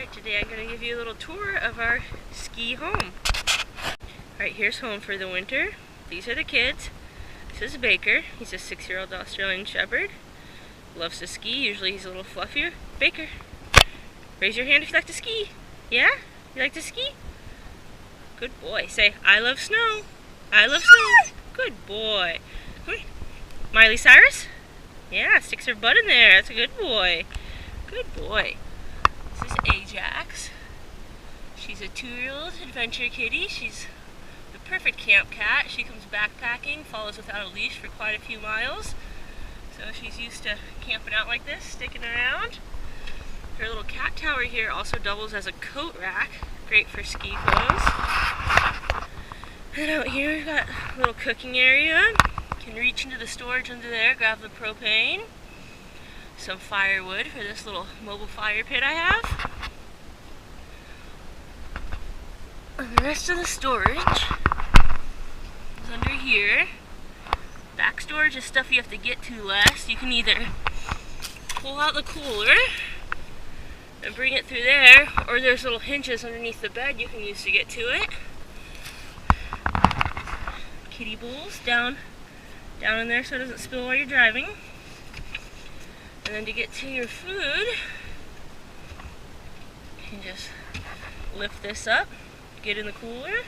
Alright, today I'm going to give you a little tour of our ski home. Alright, here's home for the winter. These are the kids. This is Baker. He's a 6-year-old Australian Shepherd. Loves to ski. Usually he's a little fluffier. Baker, raise your hand if you like to ski. Yeah? You like to ski? Good boy. Say, I love snow. I love snow. Good boy. Come here. Miley Cyrus? Yeah, sticks her butt in there. That's a good boy. Good boy. This is Ajax. She's a 2-year-old adventure kitty. She's the perfect camp cat. She comes backpacking, follows without a leash for quite a few miles. So she's used to camping out like this, sticking around. Her little cat tower here also doubles as a coat rack. Great for ski clothes. And out here we've got a little cooking area. You can reach into the storage under there, grab the propane. Some firewood for this little mobile fire pit I have. And the rest of the storage is under here. Back storage is stuff you have to get to last. You can either pull out the cooler and bring it through there, or there's little hinges underneath the bed you can use to get to it. Kitty bowls down in there so it doesn't spill while you're driving. And then to get to your food, you can just lift this up, get in the cooler.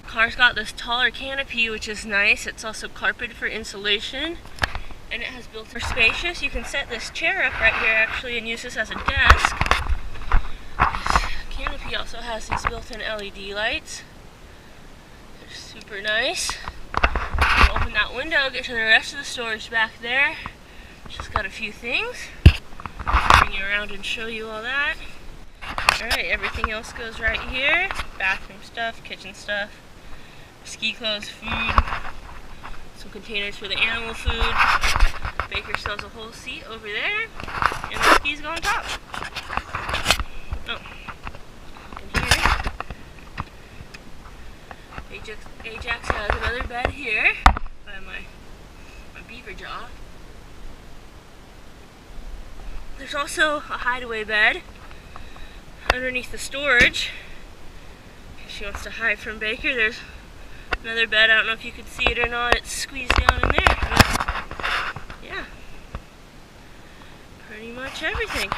The car's got this taller canopy, which is nice. It's also carpeted for insulation, and it has built-in spacious. You can set this chair up right here actually and use this as a desk. This canopy also has these built-in LED lights. They're super nice. You can open that window, get to the rest of the storage back there. Just got a few things. Bring you around and show you all that. Alright, everything else goes right here. Bathroom stuff, kitchen stuff, ski clothes, food, some containers for the animal food. Baker still has a whole seat over there, and the skis go on top. Oh, and here, Ajax has another bed here by my beaver jaw. There's also a hideaway bed underneath the storage. If she wants to hide from Baker, there's another bed. I don't know if you could see it or not. It's squeezed down in there. But yeah, pretty much everything.